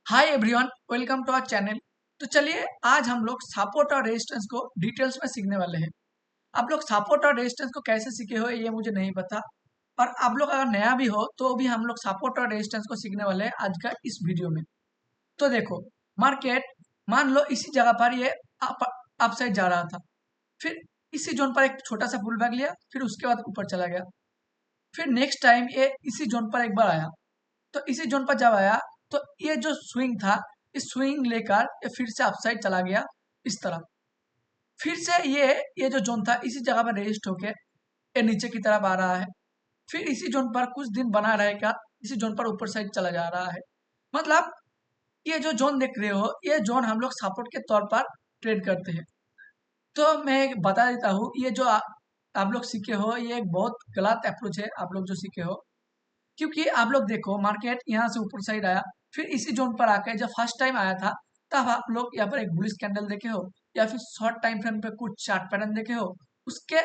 Hi everyone, welcome to our channel. तो चलिए आज हम लोग सपोर्ट और रेजिस्टेंस को डिटेल्स में सीखने वाले हैं। आप लोग सपोर्ट और रेजिस्टेंस को कैसे सीखे हो ये मुझे नहीं पता, और आप लोग अगर नया भी हो तो भी हम लोग सपोर्ट और रेजिस्टेंस को सीखने वाले हैं आज का इस वीडियो में। तो देखो, मार्केट मान लो इसी जगह पर ये अप साइड जा रहा था, फिर इसी जोन पर एक छोटा सा पुल बैक लिया, फिर उसके बाद ऊपर चला गया, फिर नेक्स्ट टाइम ये इसी जोन पर एक बार आया। तो इसी जोन पर जब आया तो ये जो स्विंग था, इस स्विंग लेकर ये फिर से अपसाइड चला गया इस तरह। फिर से ये जो जोन था इसी जगह पर रजिस्ट होके ये नीचे की तरफ आ रहा है, फिर इसी जोन पर कुछ दिन बना रहेगा, इसी जोन पर ऊपर साइड चला जा रहा है। मतलब ये जो जोन देख रहे हो, ये जोन हम लोग सपोर्ट के तौर पर ट्रेड करते हैं। तो मैं एक बता देता हूँ, ये जो आप लोग सीखे हो ये एक बहुत गलत अप्रोच है आप लोग जो सीखे हो। क्योंकि आप लोग देखो, मार्केट यहाँ से ऊपर साइड आया, फिर इसी जोन पर आकर जब फर्स्ट टाइम आया था तब आप लोग यहाँ पर एक बुलिश कैंडल देखे हो, या फिर शॉर्ट टाइम फ्रेम पे कुछ चार्ट पैटर्न देखे हो, उसके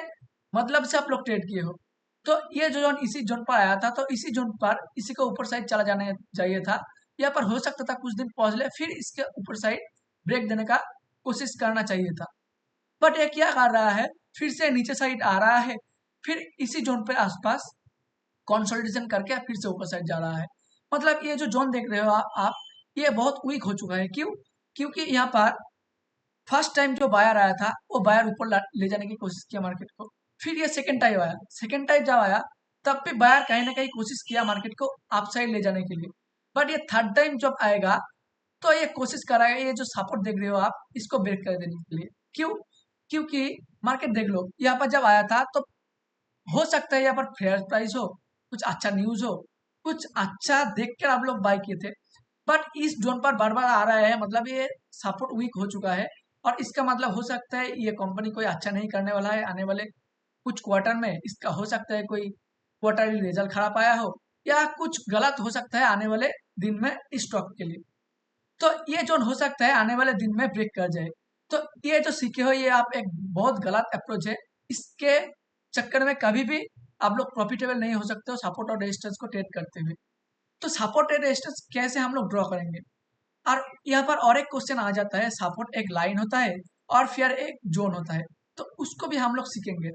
मतलब से आप लोग ट्रेड किए हो। तो ये जो जोन इसी जोन पर आया था, तो इसी जोन पर इसी को ऊपर साइड चला जाना चाहिए था। यहाँ पर हो सकता था कुछ दिन पॉज ले, फिर इसके ऊपर साइड ब्रेक देने का कोशिश करना चाहिए था। बट ये क्या कर रहा है, फिर से नीचे साइड आ रहा है, फिर इसी जोन पे आसपास कंसोलिडेशन करके फिर से ऊपर साइड जा रहा है। मतलब ये जो जोन देख रहे हो आप ये बहुत वीक हो चुका है। क्यों? क्योंकि यहाँ पर फर्स्ट टाइम जो बायर आया था वो बायर ऊपर ले जाने की कोशिश किया मार्केट को, फिर ये सेकंड टाइम आया, सेकंड टाइम जब आया तब भी बायर कहीं ना कहीं कोशिश किया मार्केट को अप साइड ले जाने के लिए। बट ये थर्ड टाइम जब आएगा तो ये कोशिश कराएगा, ये जो सपोर्ट देख रहे हो आप इसको ब्रेक कर देने के लिए। क्यों? क्योंकि मार्केट देख लो, यहाँ पर जब आया था तो हो सकता है यहाँ पर फेयर प्राइस हो, कुछ अच्छा न्यूज हो, कुछ अच्छा देख कर आप लोग बाय किए थे। बट इस जोन पर बार बार आ रहा है, मतलब ये सपोर्ट वीक हो चुका है। और इसका मतलब हो सकता है ये कंपनी कोई अच्छा नहीं करने वाला है आने वाले कुछ क्वार्टर में। इसका हो सकता है कोई क्वार्टरली रिजल्ट खराब आया हो, या कुछ गलत हो सकता है आने वाले दिन में स्टॉक के लिए। तो ये जोन हो सकता है आने वाले दिन में ब्रेक कर जाए। तो ये जो सीखे हो ये आप एक बहुत गलत अप्रोच है। इसके चक्कर में कभी भी आप लोग प्रॉफिटेबल नहीं हो सकते हो सपोर्ट और रेजिस्टेंस को ट्रेड करते हुए। तो सपोर्ट और रेजिस्टेंस कैसे हम लोग ड्रॉ करेंगे? और यहाँ पर और एक क्वेश्चन आ जाता है, सपोर्ट एक लाइन होता है और फिर एक जोन होता है, तो उसको भी हम लोग सीखेंगे।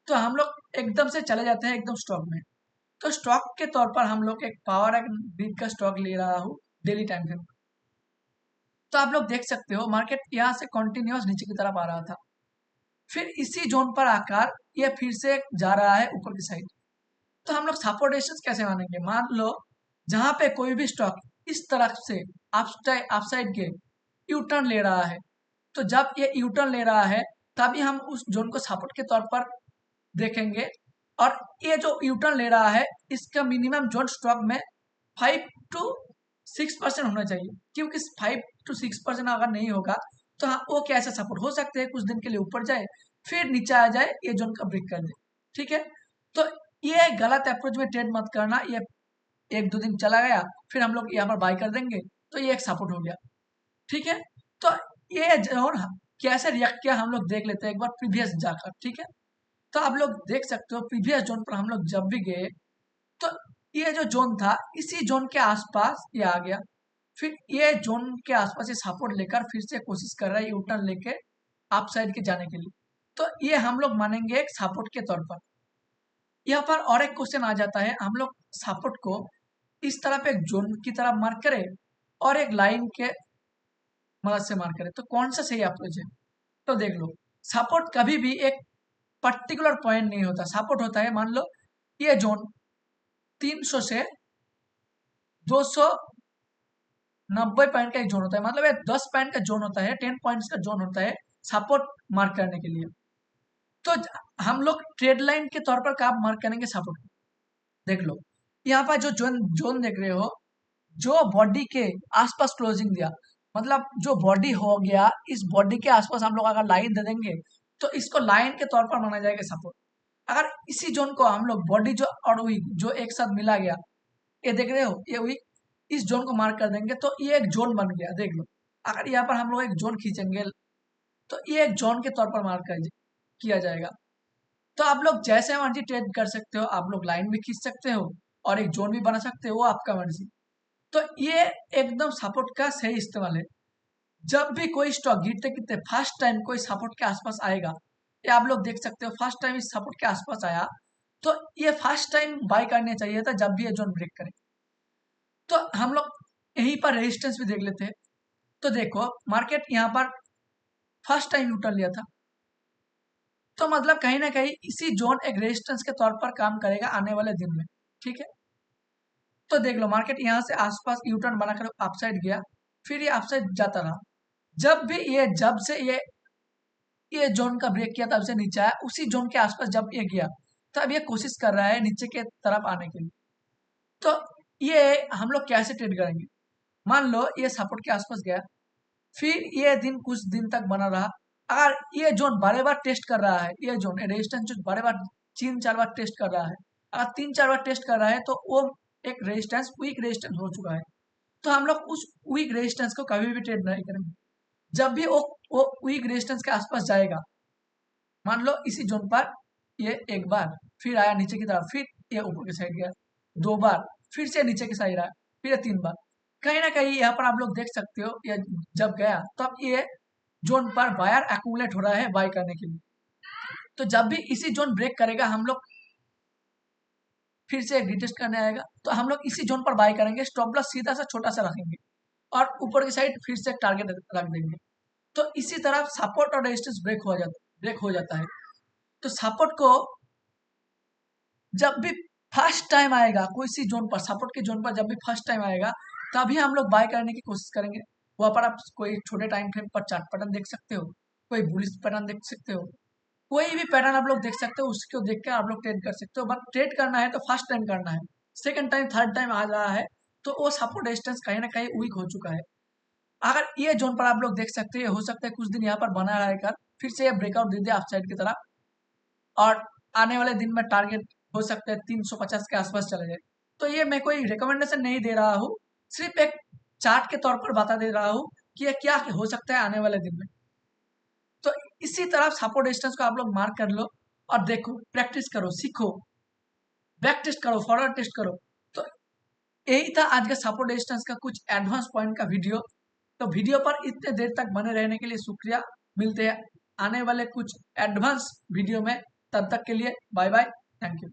तो हम लोग एकदम से चले जाते हैं एकदम स्टॉक में। तो स्टॉक के तौर पर हम लोग एक पावर एंड ग्रिड का स्टॉक ले रहा हूँ डेली टाइम फ्रेम। तो आप लोग देख सकते हो मार्केट यहाँ से कंटिन्यूअस नीचे की तरफ आ रहा था, फिर इसी जोन पर आकर ये फिर से जा रहा है ऊपर की साइड। तो हम लोग सपोर्ट रेजिस्टेंस कैसे मानेंगे? मान लो जहां पे कोई भी स्टॉक इस तरफ से अपसाइड के यू टर्न ले रहा है, तो जब ये यू टर्न ले रहा है तभी हम उस जोन को सपोर्ट के तौर पर देखेंगे। और ये जो यू टर्न ले रहा है इसका मिनिमम जोन स्टॉक में 5 to 6% होना चाहिए। क्योंकि 5 to 6% अगर नहीं होगा तो हाँ, वो कैसे सपोर्ट हो सकते हैं, कुछ दिन के लिए ऊपर जाए फिर नीचे आ जाए, ये जोन का ब्रेक कर दे। ठीक है? तो ये गलत अप्रोच में ट्रेड मत करना। ये एक दो दिन चला गया, फिर हम लोग यहाँ पर बाय कर देंगे तो ये एक सपोर्ट हो गया। ठीक है? तो ये जोन कैसे रिएक्ट किया हम लोग देख लेते हैं एक बार प्रीवियस जाकर। ठीक है? तो आप लोग देख सकते हो प्रीवियस जोन पर हम लोग जब भी गए तो ये जो जोन था इसी जोन के आसपास ये आ गया, फिर ये जोन के आसपास ये सपोर्ट लेकर फिर से कोशिश कर रहा है यू टर्न लेके अप साइड के जाने के लिए। तो ये हम लोग मानेंगे एक सपोर्ट के तौर पर। यहाँ पर और एक क्वेश्चन आ जाता है, हम लोग सपोर्ट को इस तरफ एक जोन की तरफ मार्क करें और एक लाइन के मदद से मार्क करें, तो कौन सा सही अप्रोच है? तो देख लो, सपोर्ट कभी भी एक पर्टिकुलर पॉइंट नहीं होता। सपोर्ट होता है, मान लो ये जोन 300 से 290 पॉइंट का एक जोन होता है, मतलब ये 10 पॉइंट का जोन होता है, 10 पॉइंट्स का जोन होता है सपोर्ट मार्क करने के लिए। तो हम लोग ट्रेड लाइन के तौर पर कब मार्क करेंगे सपोर्ट? देख लो, यहाँ पर जो जोन जोन देख रहे हो, जो बॉडी के आसपास क्लोजिंग दिया, मतलब जो बॉडी हो गया इस बॉडी के आसपास हम लोग अगर लाइन दे देंगे तो इसको लाइन के तौर पर माना जाएगा सपोर्ट। अगर इसी जोन को हम लोग बॉडी जो और वीक जो एक साथ मिला गया, ये देख रहे हो ये वीक, इस जोन को मार्क कर देंगे तो ये एक जोन बन गया। देख लो, अगर यहाँ पर हम लोग एक जोन खींचेंगे तो ये एक जोन के तौर पर मार्क किया जाएगा। तो आप लोग जैसे मर्जी ट्रेड कर सकते हो, आप लोग लाइन भी खींच सकते हो और एक जोन भी बना सकते हो, वो आपका मर्जी। तो ये एकदम सपोर्ट का सही इस्तेमाल है। जब भी कोई स्टॉक गिरते गिरते फर्स्ट टाइम कोई सपोर्ट के आसपास आएगा, ये आप लोग देख सकते हो फर्स्ट टाइम इस सपोर्ट के आसपास आया, तो ये फर्स्ट टाइम बाय करने चाहिए था जब भी ये जोन ब्रेक करे। तो हम लोग यहीं पर रेजिस्टेंस भी देख लेते हैं। तो देखो मार्केट यहाँ पर फर्स्ट टाइम यूटर्न लिया था, तो मतलब कहीं ना कहीं इसी जोन एक रेजिस्टेंस के तौर पर काम करेगा आने वाले दिन में, ठीक है। तो देख लो मार्केट यहाँ से आसपास यूटर्न बनाकर अपसाइड गया, फिर ये अपसाइड जाता रहा। जब से ये जोन का ब्रेक किया तब से नीचे आया, उसी जोन के आसपास जब ये गया तब ये कोशिश कर रहा है नीचे के तरफ आने के लिए। तो ये हम लोग कैसे ट्रेड करेंगे, मान लो ये सपोर्ट के आसपास गया, फिर ये दिन कुछ दिन तक बना रहा। अगर ये जोन बार बार टेस्ट कर रहा है, ये जोन रेजिस्टेंस जो बार बार 3-4 बार टेस्ट कर रहा है, अगर 3-4 बार टेस्ट कर रहा है तो वो एक रेजिस्टेंस वीक रेजिस्टेंस हो चुका है। तो हम लोग उस वीक रेजिस्टेंस को कभी भी ट्रेड नहीं करेंगे। जब भी वो वीक रेजिस्टेंस के आसपास जाएगा, मान लो इसी जोन पर ये एक बार फिर आया नीचे की तरफ, फिर ये ऊपर की साइड गया 2 बार, फिर से नीचे की साइड आया, फिर ये 3 बार, कहीं ना कहीं यहाँ पर आप लोग देख सकते हो ये जब गया तब ये जोन पर बायर एक्यूमुलेट हो रहा है बाय करने के लिए। तो जब भी इसी जोन ब्रेक करेगा हम लोग फिर से एक रिटेस्ट करने आएगा, तो हम लोग इसी जोन पर बाय करेंगे, स्टॉप लॉस सीधा सा छोटा सा रखेंगे और ऊपर की साइड फिर से टारगेट रख देंगे। तो इसी तरह सपोर्ट और रेजिस्टेंस ब्रेक हो जाता है। तो सपोर्ट को जब भी फर्स्ट टाइम आएगा कोई सी जोन पर, सपोर्ट के जोन पर जब भी फर्स्ट टाइम आएगा तभी हम लोग बाय करने की कोशिश करेंगे। वहां पर आप कोई छोटे टाइम फ्रेम पर चार्ट पैटर्न देख सकते हो, कोई बुलिश पैटर्न देख सकते हो, कोई भी पैटर्न आप लोग देख सकते हो, उसको देख कर आप लोग ट्रेड कर सकते हो। बट ट्रेड करना है तो फर्स्ट टाइम करना है, सेकंड टाइम थर्ड टाइम आ रहा है तो वो सपोर्ट रेजिस्टेंस कहीं ना कहीं वीक हो चुका है। अगर ये जोन पर आप लोग देख सकते हैं, हो सकता है कुछ दिन यहाँ पर बना रहेगा, फिर से ये ब्रेकआउट दे दे अपसाइड की तरफ और आने वाले दिन में टारगेट हो सकता है 350 के आसपास चले जाए। तो ये मैं कोई रिकमेंडेशन नहीं दे रहा हूँ, सिर्फ एक चार्ट के तौर पर बता दे रहा हूँ कि ये क्या हो सकता है आने वाले दिन में। तो इसी तरह सपोर्ट रेजिस्टेंस को आप लोग मार्क कर लो और देखो, प्रैक्टिस करो, सीखो, बैक टेस्ट करो, फॉरवर्ड टेस्ट करो। तो यही था आज का सपोर्ट रेजिस्टेंस का कुछ एडवांस पॉइंट का वीडियो। तो वीडियो पर इतने देर तक बने रहने के लिए शुक्रिया। मिलते हैं आने वाले कुछ एडवांस वीडियो में, तब तक के लिए बाय बाय, थैंक यू।